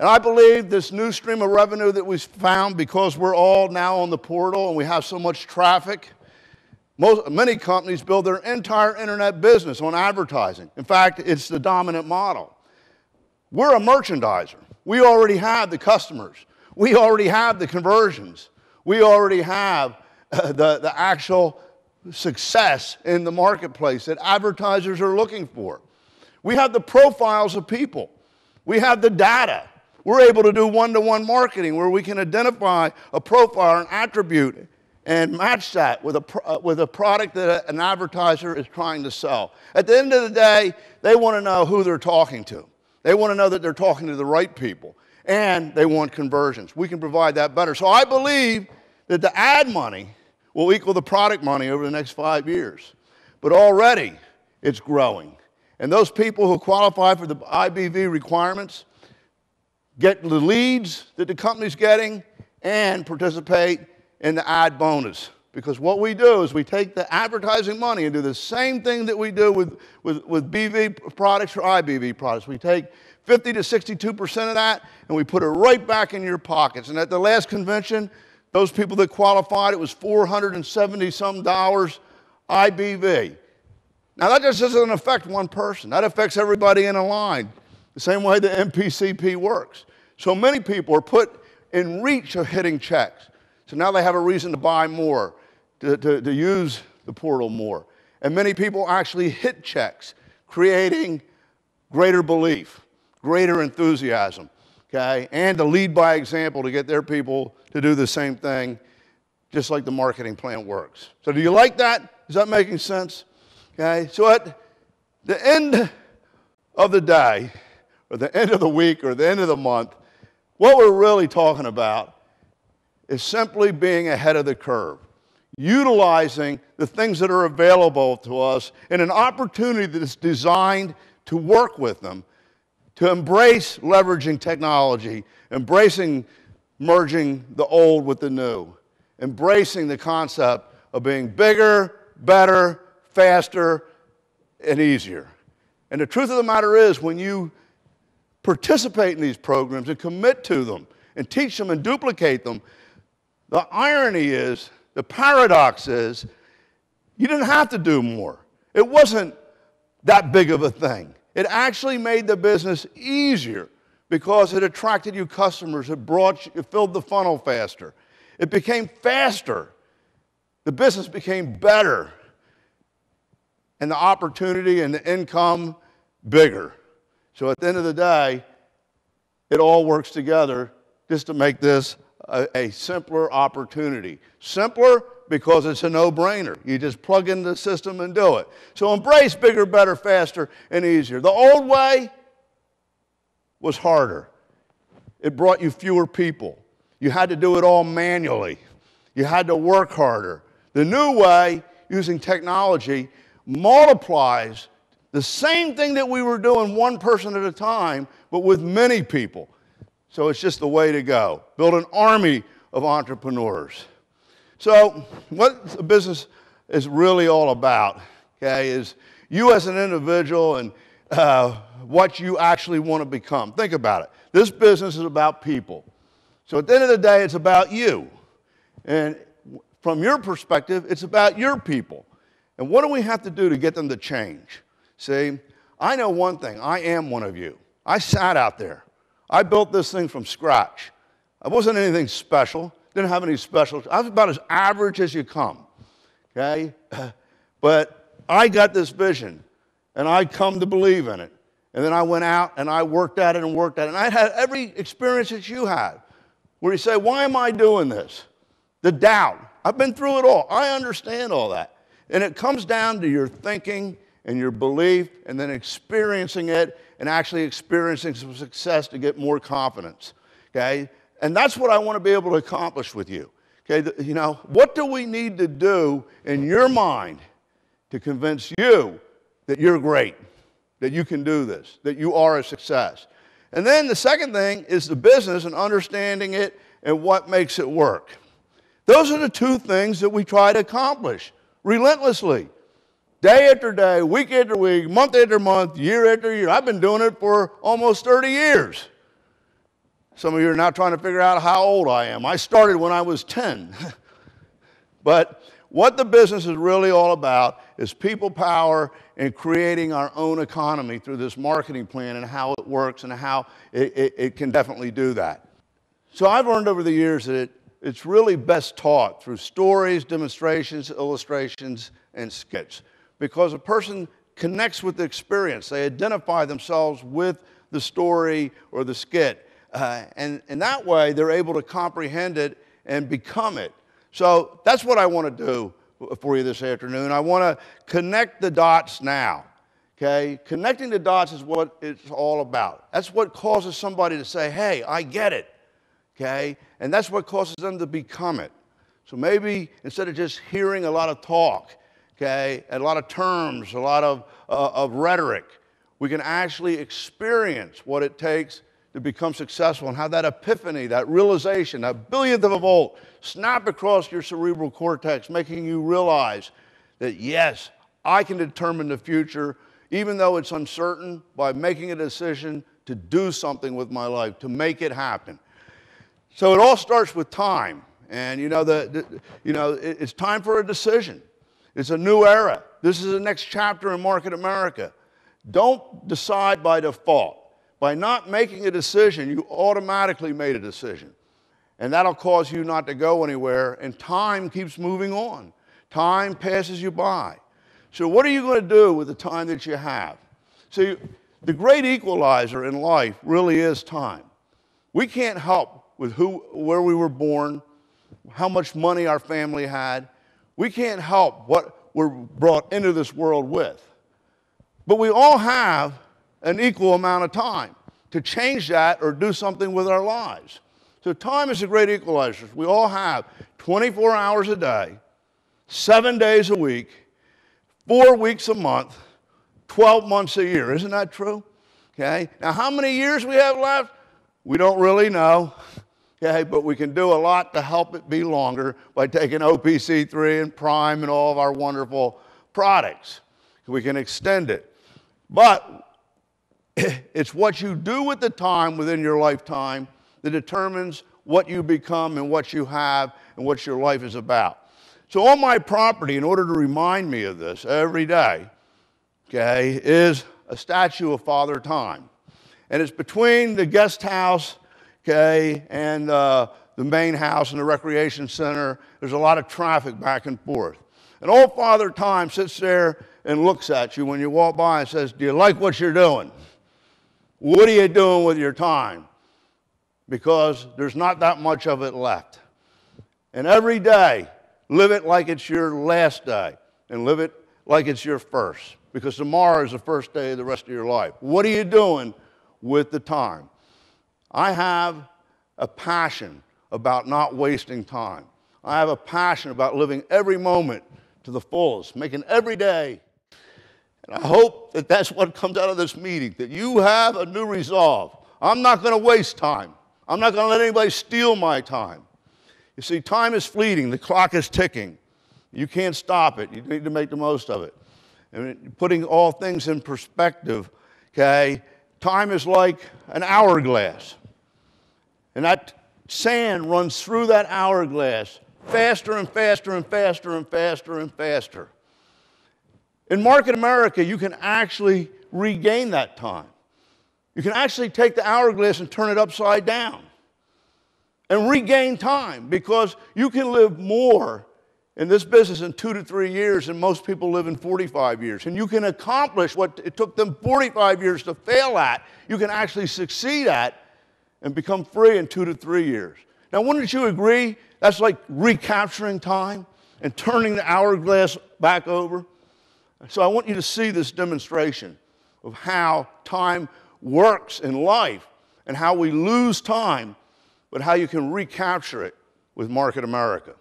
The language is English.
And I believe this new stream of revenue that we've found, because we're all now on the portal and we have so much traffic, many companies build their entire internet business on advertising. In fact, it's the dominant model. We're a merchandiser. We already have the customers. We already have the conversions. We already have the actual success in the marketplace that advertisers are looking for. We have the profiles of people. We have the data. We're able to do one-to-one marketing where we can identify a profile, an attribute, and match that with a product that an advertiser is trying to sell. At the end of the day, they want to know who they're talking to. They want to know that they're talking to the right people, and they want conversions. We can provide that better. So I believe that the ad money will equal the product money over the next 5 years. But already, it's growing. And those people who qualify for the IBV requirements get the leads that the company's getting and participate in the ad bonus. Because what we do is we take the advertising money and do the same thing that we do with BV products or IBV products. We take 50 to 62% of that and we put it right back in your pockets. And at the last convention, those people that qualified, it was $470-some IBV. Now that just doesn't affect one person. That affects everybody in a line, the same way the MPCP works. So many people are put in reach of hitting checks. So now they have a reason to buy more, to use the portal more. And many people actually hit checks, creating greater belief, greater enthusiasm, okay? And to lead by example to get their people to do the same thing, just like the marketing plan works. So do you like that? Is that making sense? Okay, so at the end of the day, or the end of the week, or the end of the month, what we're really talking about is simply being ahead of the curve, utilizing the things that are available to us in an opportunity that is designed to work with them, to embrace leveraging technology, embracing merging the old with the new, embracing the concept of being bigger, better, faster, and easier. And the truth of the matter is, when you participate in these programs and commit to them and teach them and duplicate them, the irony is, the paradox is, you didn't have to do more. It wasn't that big of a thing. It actually made the business easier because it attracted you customers, it filled the funnel faster. It became faster. The business became better. And the opportunity and the income bigger. So at the end of the day, it all works together just to make this a simpler opportunity. Simpler because it's a no-brainer. You just plug into the system and do it. So embrace bigger, better, faster, and easier. The old way was harder. It brought you fewer people. You had to do it all manually. You had to work harder. The new way, using technology, multiplies the same thing that we were doing one person at a time, but with many people. So it's just the way to go. Build an army of entrepreneurs. So what the business is really all about, okay, is you as an individual and what you actually want to become. Think about it. This business is about people. So at the end of the day, it's about you. And from your perspective, it's about your people. And what do we have to do to get them to change? See, I know one thing. I am one of you. I sat out there. I built this thing from scratch. I wasn't anything special. Didn't have any special. I was about as average as you come, okay? But I got this vision, and I come to believe in it. And then I went out, and I worked at it and worked at it. And I had every experience that you had, where you say, why am I doing this? The doubt. I've been through it all. I understand all that. And it comes down to your thinking and your belief and then experiencing it and actually experiencing some success to get more confidence, okay? And that's what I want to be able to accomplish with you, okay? You know, what do we need to do in your mind to convince you that you're great, that you can do this, that you are a success? And then the second thing is the business and understanding it and what makes it work. Those are the two things that we try to accomplish relentlessly. Day after day, week after week, month after month, year after year. I've been doing it for almost 30 years. Some of you are now trying to figure out how old I am. I started when I was 10. But what the business is really all about is people power and creating our own economy through this marketing plan and how it works and how it can definitely do that. So I've learned over the years that it's really best taught through stories, demonstrations, illustrations, and skits. Because a person connects with the experience. They identify themselves with the story or the skit. And that way, they're able to comprehend it and become it. So that's what I want to do for you this afternoon. I want to connect the dots now, okay? Connecting the dots is what it's all about. That's what causes somebody to say, hey, I get it, okay? And that's what causes them to become it. So maybe instead of just hearing a lot of talk, okay, and a lot of terms, a lot of rhetoric, we can actually experience what it takes to become successful and have that epiphany, that realization, that billionth of a volt snap across your cerebral cortex, making you realize that, yes, I can determine the future, even though it's uncertain, by making a decision to do something with my life, to make it happen. So it all starts with time. And, it's time for a decision. It's a new era. This is the next chapter in Market America. Don't decide by default. By not making a decision, you automatically made a decision. And that'll cause you not to go anywhere, and time keeps moving on. Time passes you by. So what are you going to do with the time that you have? See, the great equalizer in life really is time. We can't help with where we were born, how much money our family had. We can't help what we're brought into this world with. But we all have an equal amount of time to change that or do something with our lives. So time is a great equalizer. We all have 24 hours a day, 7 days a week, 4 weeks a month, 12 months a year. Isn't that true? Okay. Now, how many years we have left? We don't really know. Okay, but we can do a lot to help it be longer by taking OPC3 and Prime and all of our wonderful products. We can extend it. But it's what you do with the time within your lifetime that determines what you become and what you have and what your life is about. So on my property, in order to remind me of this every day, okay, is a statue of Father Time. And it's between the guest house, okay, and the main house and the recreation center. There's a lot of traffic back and forth. And old Father Time sits there and looks at you when you walk by and says, do you like what you're doing? What are you doing with your time? Because there's not that much of it left. And every day, live it like it's your last day and live it like it's your first. Because tomorrow is the first day of the rest of your life. What are you doing with the time? I have a passion about not wasting time. I have a passion about living every moment to the fullest, making every day. And I hope that that's what comes out of this meeting, that you have a new resolve. I'm not going to waste time. I'm not going to let anybody steal my time. You see, time is fleeting. The clock is ticking. You can't stop it. You need to make the most of it. And putting all things in perspective, okay, time is like an hourglass. And that sand runs through that hourglass faster and faster and faster and faster and faster. In Market America, you can actually regain that time. You can actually take the hourglass and turn it upside down and regain time, because you can live more in this business in 2 to 3 years than most people live in 45 years. And you can accomplish what it took them 45 years to fail at. You can actually succeed at and become free in 2 to 3 years. Now, wouldn't you agree that's like recapturing time and turning the hourglass back over? So I want you to see this demonstration of how time works in life and how we lose time, but how you can recapture it with Market America.